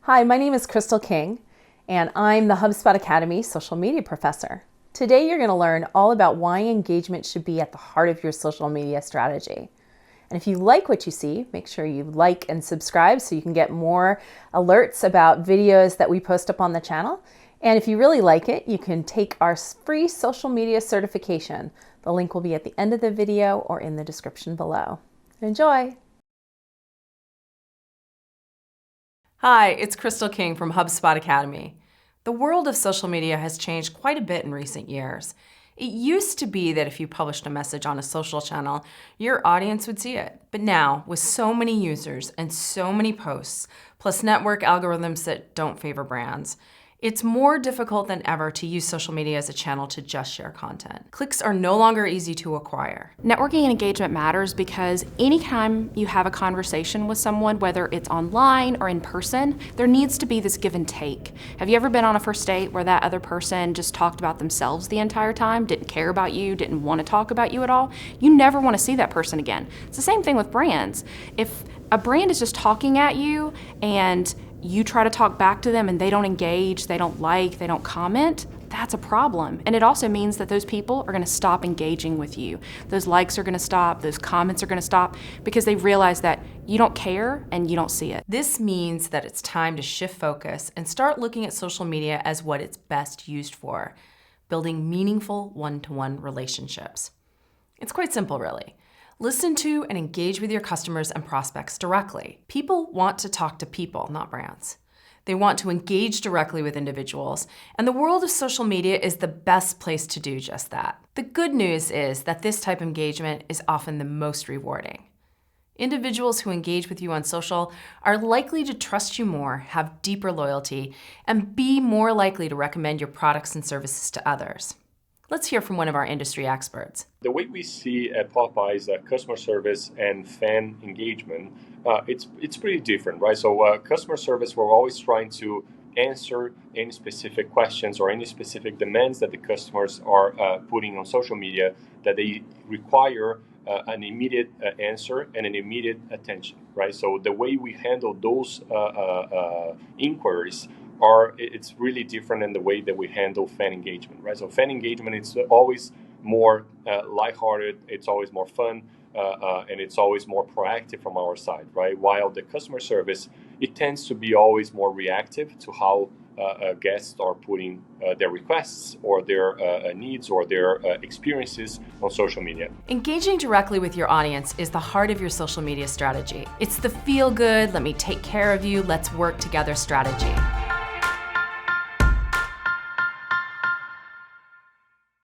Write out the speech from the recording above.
Hi, my name is Crystal King, and I'm the HubSpot Academy social media professor. Today, you're going to learn all about why engagement should be at the heart of your social media strategy. And if you like what you see, make sure you like and subscribe so you can get more alerts about videos that we post up on the channel. And if you really like it, you can take our free social media certification. The link will be at the end of the video or in the description below. Enjoy! Hi, it's Crystal King from HubSpot Academy. The world of social media has changed quite a bit in recent years. It used to be that if you published a message on a social channel, your audience would see it. But now, with so many users and so many posts, plus network algorithms that don't favor brands, it's more difficult than ever to use social media as a channel to just share content. Clicks are no longer easy to acquire. Networking and engagement matters because anytime you have a conversation with someone, whether it's online or in person, there needs to be this give and take. Have you ever been on a first date where that other person just talked about themselves the entire time, didn't care about you, didn't want to talk about you at all? You never want to see that person again. It's the same thing with brands. If a brand is just talking at you and you try to talk back to them and they don't engage, they don't like, they don't comment, that's a problem. And it also means that those people are going to stop engaging with you. Those likes are going to stop, those comments are going to stop because they realize that you don't care and you don't see it. This means that it's time to shift focus and start looking at social media as what it's best used for, building meaningful one-to-one relationships. It's quite simple, really. Listen to and engage with your customers and prospects directly. People want to talk to people, not brands. They want to engage directly with individuals, and the world of social media is the best place to do just that. The good news is that this type of engagement is often the most rewarding. Individuals who engage with you on social are likely to trust you more, have deeper loyalty, and be more likely to recommend your products and services to others. Let's hear from one of our industry experts. The way we see Popeye's customer service and fan engagement, it's pretty different, right? So customer service, we're always trying to answer any specific questions or any specific demands that the customers are putting on social media that they require an immediate answer and an immediate attention, right? So the way we handle those inquiries it's really different in the way that we handle fan engagement, right? So fan engagement, it's always more lighthearted, it's always more fun, and it's always more proactive from our side, right? While the customer service, it tends to be always more reactive to how guests are putting their requests or their needs or their experiences on social media. Engaging directly with your audience is the heart of your social media strategy. It's the feel-good, let me take care of you, let's work together strategy.